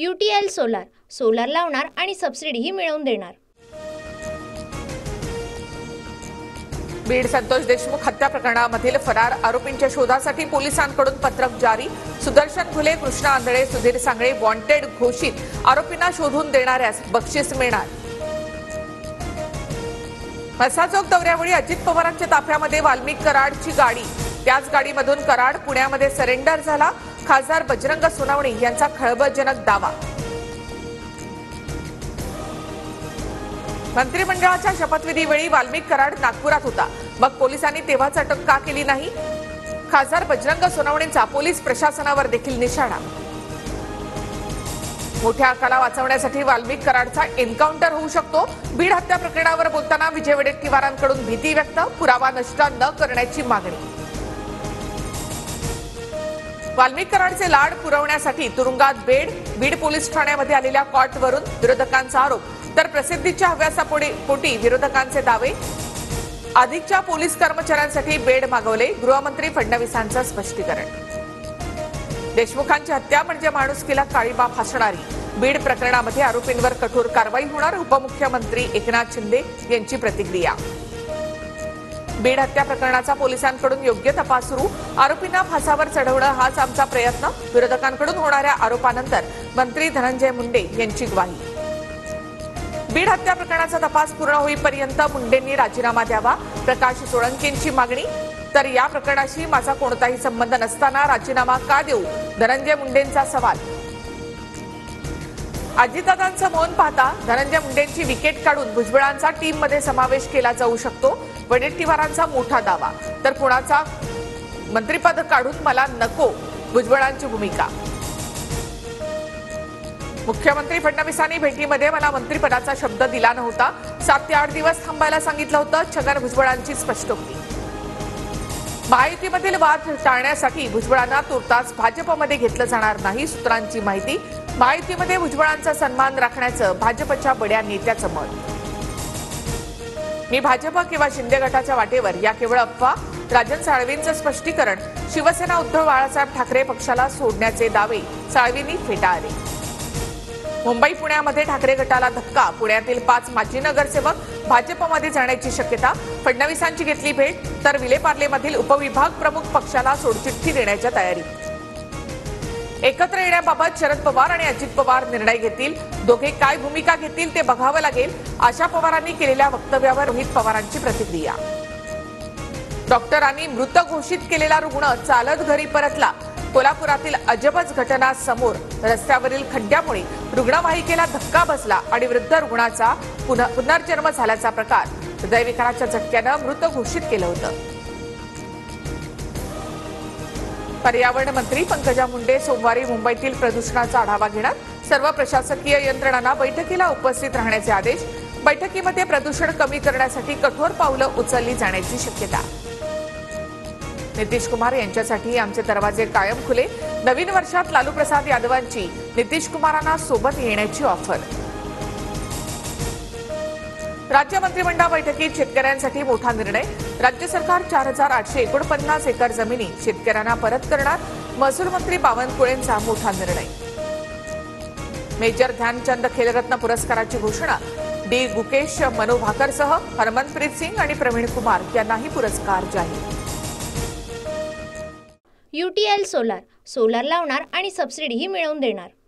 UTL solar solar लावणार आणि सबसिडीही मिळवून देणार। बीड संतोष देशमुख हत्या प्रकरणामधील फरार आरोपींच्या शोधासाठी पोलिसांकडून पत्रक जारी। सुदर्शन घुले, कृष्णा आंधळे, सुधीर सांगळे वॉन्टेड घोषित। आरोपींना शोधून देणाऱ्यास बक्षीस मिळणार। मसाजोग दौऱ्यावेळी अजित पवारांच्या ताफ्यामध्ये वाल्मिक कराडची गाडी, त्याच गाडीमधून कराड पुण्यामध्ये सरेंडर झाला। खासदार बजरंग सोनवणे यांचा खळबळजनक दावा। मंत्रिमंडळाच्या शपथविधीवेळी वाल्मिक कराड नागपुरात होता, मग पोलिसांनी तेव्हाच अटक का केली नाही? खासदार बजरंग सोनवणेंचा पोलीस प्रशासनावर देखील निशाणा। मोठ्या हक्काला वाचवण्यासाठी वाल्मिक कराडचा एन्काउंटर होऊ शकतो। बीड हत्या प्रकरणावर बोलताना विजय वडेट्टीवारांकडून भीती व्यक्त, पुरावा नष्ट न करण्याची मागणी। वाल्मिक कराडचे लाड पुरवण्यासाठी तुरुंगात बीड पोलीस ठाण्यामध्ये आलेल्या कॉटवरून विरोधकांचा आरोप, तर प्रसिद्धीच्या हव्यासापोटी विरोधकांचे दावे। अधिकच्या पोलीस कर्मचाऱ्यांसाठी बेड मागवले, गृहमंत्री फडणवीसांचं स्पष्टीकरण। देशमुखांची हत्या म्हणजे माणुसकीला काळीमा फासणारी, बीड प्रकरणामध्ये आरोपींवर कठोर कारवाई होणार, उपमुख्यमंत्री एकनाथ शिंदे यांची प्रतिक्रिया। बीड हत्या प्रकरणाचा पोलिसांकडून योग्य तपास सुरू, आरोपींना फासावर चढवणं हाच आमचा प्रयत्न, विरोधकांकडून होणाऱ्या आरोपानंतर मंत्री धनंजय मुंडे यांची ग्वाही। बीड हत्या प्रकरणाचा तपास पूर्ण होईपर्यंत मुंडेंनी राजीनामा द्यावा, प्रकाश सोळंकेंची मागणी। तर या प्रकरणाशी माझा कोणताही संबंध नसताना राजीनामा का देऊ, धनंजय मुंडेंचा सवाल। अजितदादांचं मौन पाहता धनंजय मुंडेंची विकेट काढून भुजबळांचा टीममध्ये समावेश केला जाऊ शकतो, वडेट्टीवारांचा मोठा दावा। तर कुणाचा मंत्रिपद काढून मला नको, भुजबळांची भूमिका। मुख्यमंत्री फडणवीसांनी भेटीमध्ये मला मंत्रिपदाचा शब्द दिला नव्हता, 7 ते 8 दिवस थांबायला सांगितलं होतं, छगन भुजबळांची स्पष्टोक्ती। महायुतीमधील वाद टाळण्यासाठी भुजबळांना तुर्तास भाजपमध्ये घेतलं जाणार नाही, सूत्रांची माहिती। महायुतीमध्ये भुजबळांचा सन्मान राखण्याचं भाजपच्या बड्या नेत्याचं मत। मी भाजप किंवा शिंदे गटाच्या वाटेवर, या केवळ अफवा, राजन साळवींचं स्पष्टीकरण। शिवसेना उद्धव बाळासाहेब ठाकरे पक्षाला सोडण्याचे दावे साळवींनी फेटाळले। मुंबई पुण्यामध्ये ठाकरे गटाला धक्का, पुण्यातील 5 माजी नगरसेवक भाजपमध्ये जाण्याची शक्यता। फडणवीसांची घेतली भेट, तर विलेपार्लेमधील उपविभाग प्रमुख पक्षाला सोडचिठ्ठी देण्याच्या तयारीत। एकत्र येण्याबाबत शरद पवार आणि अजित पवार निर्णय घेतील, दोघे काय भूमिका घेतील ते बघावं लागेल, आशा पवारांनी केलेल्या वक्तव्यावर रोहित पवारांची प्रतिक्रिया। डॉक्टरांनी मृत घोषित केलेला रुग्ण चालत घरी परतला, कोल्हापुरातील अजबच घटना समोर। रस्त्यावरील खड्ड्यामुळे रुग्णवाहिकेला धक्का बसला आणि वृद्ध रुग्णाचा पुनर्जन्म झाल्याचा प्रकार, हृदयविकाराच्या झटक्यानं मृत घोषित केलं होतं। पर्यावरण मंत्री पंकजा मुंडे सोमवारी मुंबईतील प्रदूषणाचा आढावा घेणार, सर्व प्रशासकीय यंत्रणांना बैठकीला उपस्थित राहण्याचे आदेश। बैठकीमध्ये प्रदूषण कमी करण्यासाठी कठोर पावलं उचलली जाण्याची शक्यता। नितीश कुमार यांच्यासाठी आमचे दरवाजे कायम खुले, नवीन वर्षात लालू प्रसाद यादवांची नितीश कुमारांना सोबत येण्याची ऑफर। राज्य मंत्रिमंडळ बैठकीत शेतकऱ्यांसाठी मोठा निर्णय, राज्य सरकार 4849 एकर जमिनी शेतकऱ्यांना परत करणार, महसूल मंत्री बावनकुळेंचा मोठा निर्णय। मेजर ध्यानचंद खेलरत्न पुरस्काराची घोषणा, डी गुकेश, मनू भाकरसह हरमनप्रीत सिंग आणि प्रवीण कुमार यांनाही पुरस्कार जाहीर। UTL सोलार सोलार लावणार आणि सबसिडीही मिळवून देणार।